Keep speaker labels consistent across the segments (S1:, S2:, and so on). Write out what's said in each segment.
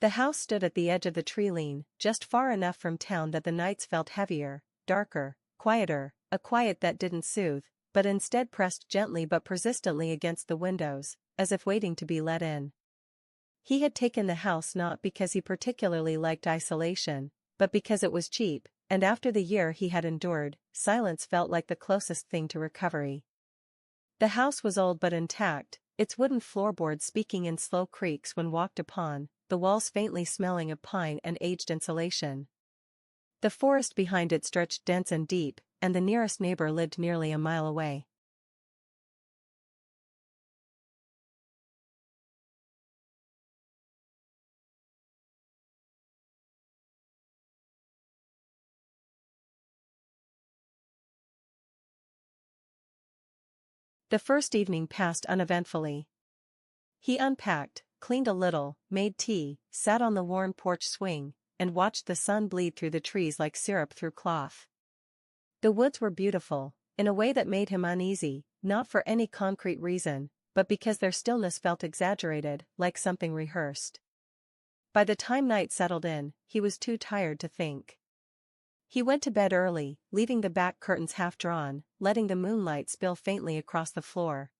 S1: The house stood at the edge of the tree line, just far enough from town that the nights felt heavier, darker, quieter, a quiet that didn't soothe, but instead pressed gently but persistently against the windows, as if waiting to be let in. He had taken the house not because he particularly liked isolation, but because it was cheap, and after the year he had endured, silence felt like the closest thing to recovery. The house was old but intact, its wooden floorboards speaking in slow creaks when walked upon, the walls faintly smelling of pine and aged insulation. The forest behind it stretched dense and deep, and the nearest neighbor lived nearly a mile away. The first evening passed uneventfully. He unpacked, cleaned a little, made tea, sat on the worn porch swing, and watched the sun bleed through the trees like syrup through cloth. The woods were beautiful, in a way that made him uneasy, not for any concrete reason, but because their stillness felt exaggerated, like something rehearsed. By the time night settled in, he was too tired to think. He went to bed early, leaving the back curtains half drawn, letting the moonlight spill faintly across the floor.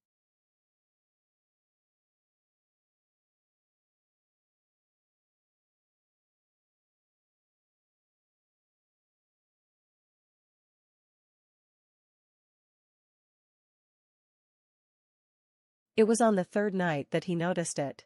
S1: It was on the third night that he noticed it.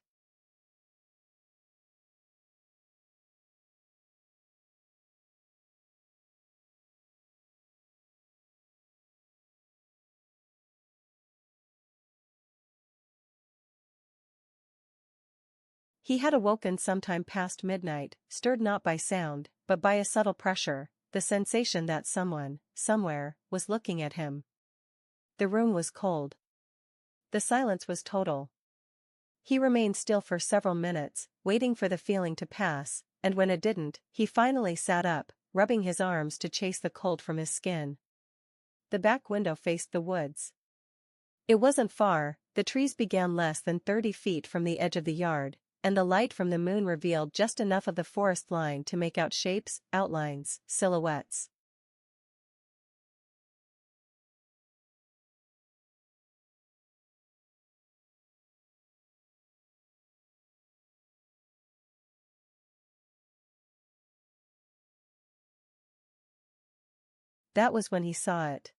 S1: He had awoken sometime past midnight, stirred not by sound, but by a subtle pressure, the sensation that someone, somewhere, was looking at him. The room was cold. The silence was total. He remained still for several minutes, waiting for the feeling to pass, and when it didn't, he finally sat up, rubbing his arms to chase the cold from his skin. The back window faced the woods. It wasn't far, the trees began less than 30 feet from the edge of the yard, and the light from the moon revealed just enough of the forest line to make out shapes, outlines, silhouettes. That was when he saw it.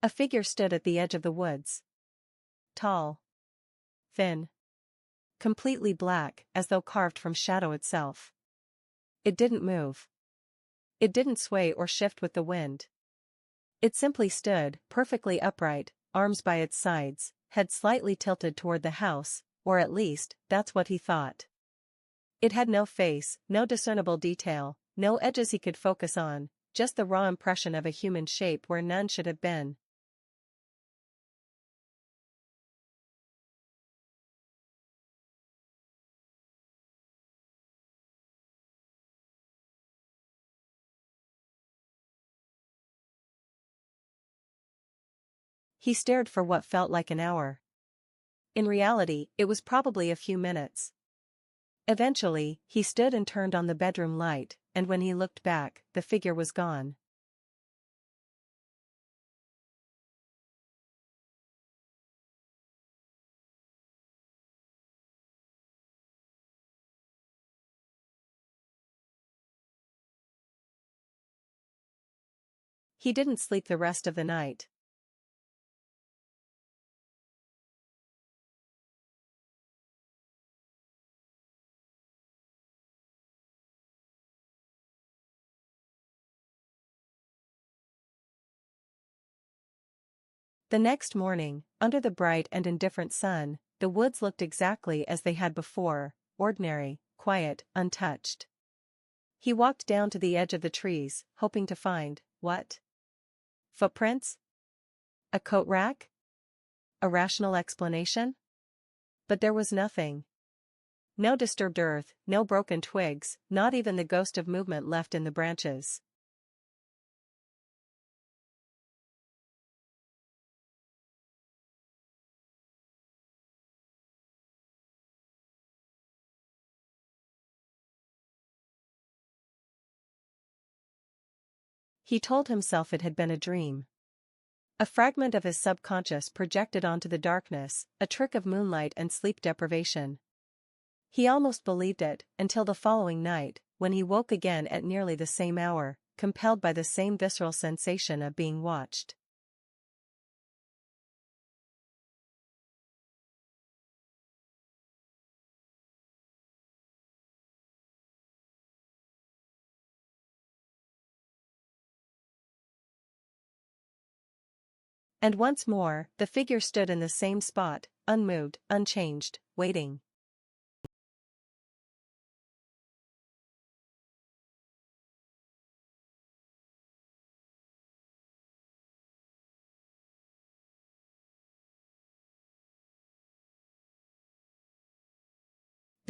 S1: A figure stood at the edge of the woods. Tall. Thin. Completely black, as though carved from shadow itself. It didn't move. It didn't sway or shift with the wind. It simply stood, perfectly upright, arms by its sides, head slightly tilted toward the house, or at least, that's what he thought. It had no face, no discernible detail, no edges he could focus on, just the raw impression of a human shape where none should have been. He stared for what felt like an hour. In reality, it was probably a few minutes. Eventually, he stood and turned on the bedroom light, and when he looked back, the figure was gone. He didn't sleep the rest of the night. The next morning, under the bright and indifferent sun, the woods looked exactly as they had before, ordinary, quiet, untouched. He walked down to the edge of the trees, hoping to find, what? Footprints? A coat rack? A rational explanation? But there was nothing. No disturbed earth, no broken twigs, not even the ghost of movement left in the branches. He told himself it had been a dream. A fragment of his subconscious projected onto the darkness, a trick of moonlight and sleep deprivation. He almost believed it, until the following night, when he woke again at nearly the same hour, compelled by the same visceral sensation of being watched. And once more, the figure stood in the same spot, unmoved, unchanged, waiting.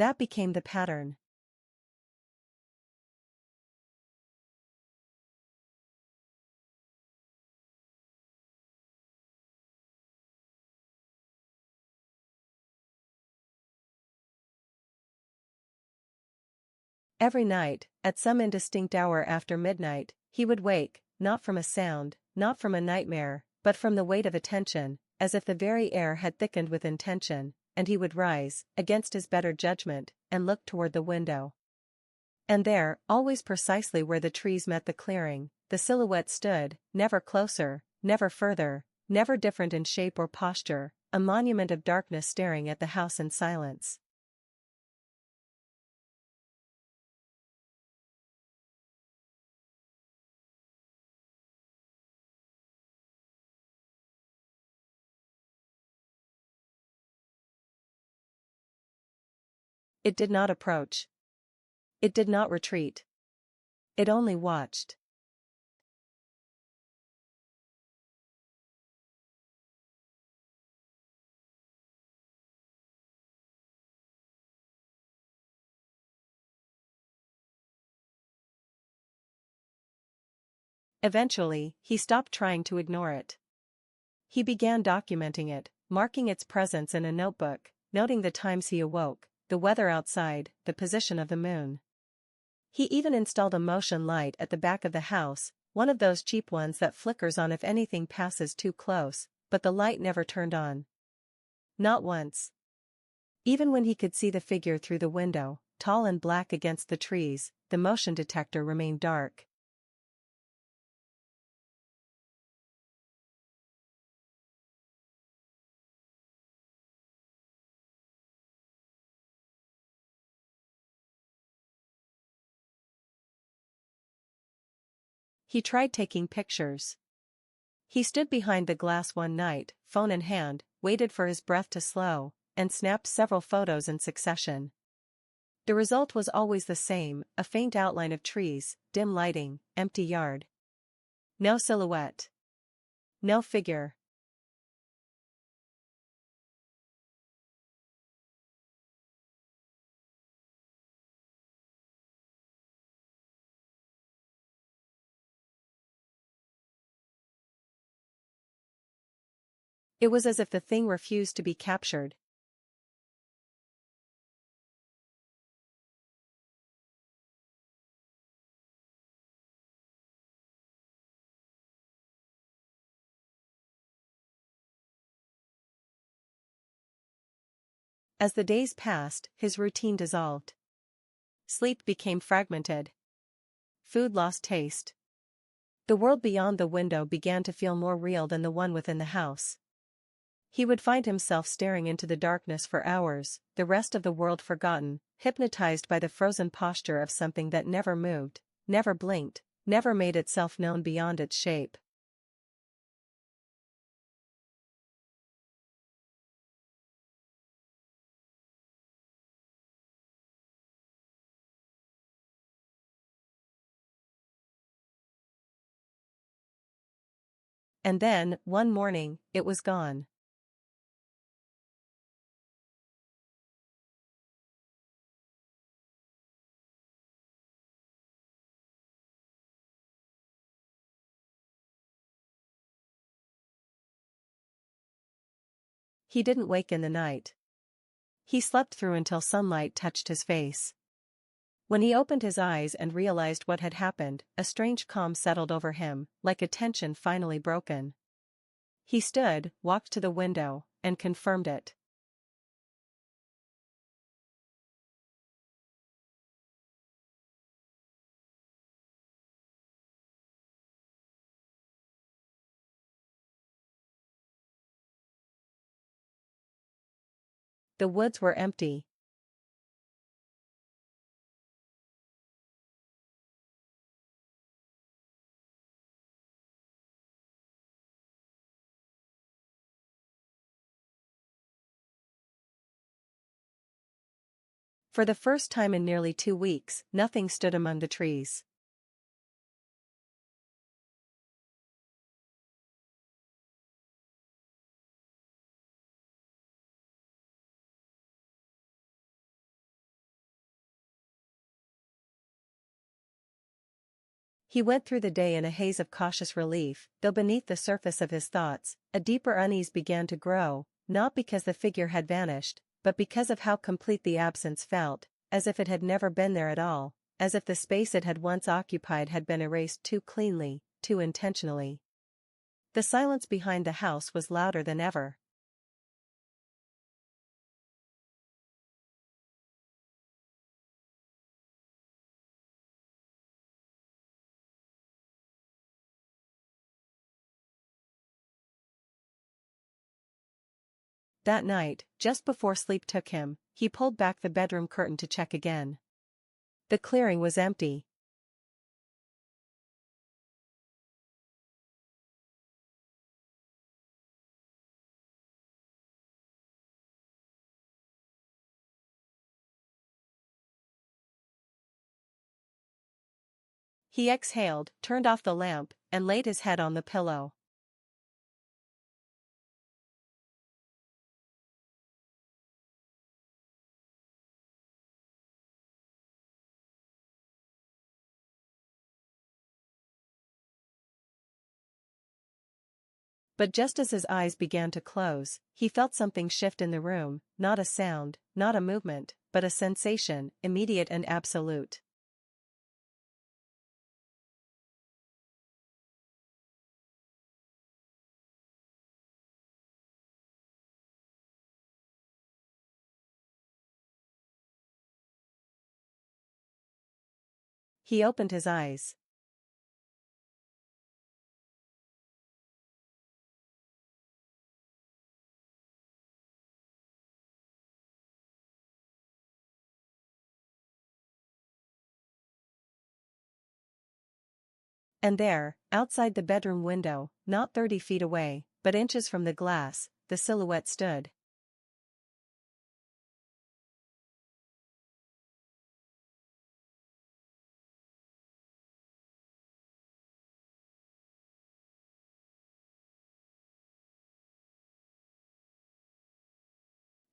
S1: That became the pattern. Every night, at some indistinct hour after midnight, he would wake, not from a sound, not from a nightmare, but from the weight of attention, as if the very air had thickened with intention, and he would rise, against his better judgment, and look toward the window. And there, always precisely where the trees met the clearing, the silhouette stood, never closer, never further, never different in shape or posture, a monument of darkness staring at the house in silence. It did not approach. It did not retreat. It only watched. Eventually, he stopped trying to ignore it. He began documenting it, marking its presence in a notebook, noting the times he awoke, the weather outside, the position of the moon. He even installed a motion light at the back of the house, one of those cheap ones that flickers on if anything passes too close, but the light never turned on. Not once. Even when he could see the figure through the window, tall and black against the trees, the motion detector remained dark. He tried taking pictures. He stood behind the glass one night, phone in hand, waited for his breath to slow, and snapped several photos in succession. The result was always the same, a faint outline of trees, dim lighting, empty yard. No silhouette. No figure. It was as if the thing refused to be captured. As the days passed, his routine dissolved. Sleep became fragmented. Food lost taste. The world beyond the window began to feel more real than the one within the house. He would find himself staring into the darkness for hours, the rest of the world forgotten, hypnotized by the frozen posture of something that never moved, never blinked, never made itself known beyond its shape. And then, one morning, it was gone. He didn't wake in the night. He slept through until sunlight touched his face. When he opened his eyes and realized what had happened, a strange calm settled over him, like a tension finally broken. He stood, walked to the window, and confirmed it. The woods were empty. For the first time in nearly 2 weeks, nothing stood among the trees. He went through the day in a haze of cautious relief, though beneath the surface of his thoughts, a deeper unease began to grow, not because the figure had vanished, but because of how complete the absence felt, as if it had never been there at all, as if the space it had once occupied had been erased too cleanly, too intentionally. The silence behind the house was louder than ever. That night, just before sleep took him, he pulled back the bedroom curtain to check again. The clearing was empty. He exhaled, turned off the lamp, and laid his head on the pillow. But just as his eyes began to close, he felt something shift in the room, not a sound, not a movement, but a sensation, immediate and absolute. He opened his eyes. And there, outside the bedroom window, not 30 feet away, but inches from the glass, the silhouette stood.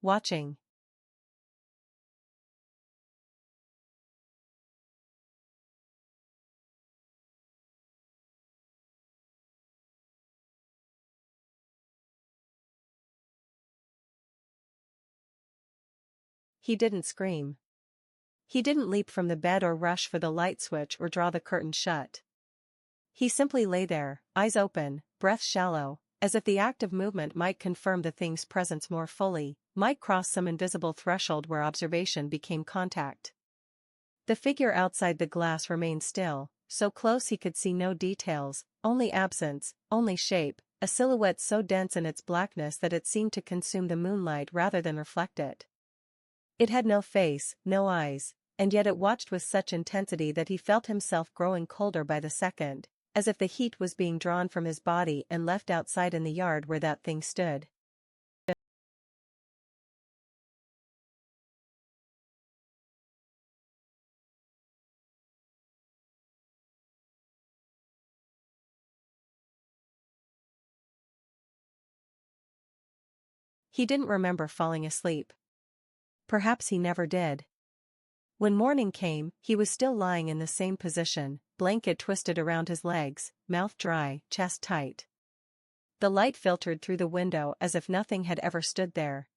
S1: Watching. He didn't scream. He didn't leap from the bed or rush for the light switch or draw the curtain shut. He simply lay there, eyes open, breath shallow, as if the act of movement might confirm the thing's presence more fully, might cross some invisible threshold where observation became contact. The figure outside the glass remained still, so close he could see no details, only absence, only shape, a silhouette so dense in its blackness that it seemed to consume the moonlight rather than reflect it. It had no face, no eyes, and yet it watched with such intensity that he felt himself growing colder by the second, as if the heat was being drawn from his body and left outside in the yard where that thing stood. He didn't remember falling asleep. Perhaps he never did. When morning came, he was still lying in the same position, blanket twisted around his legs, mouth dry, chest tight. The light filtered through the window as if nothing had ever stood there.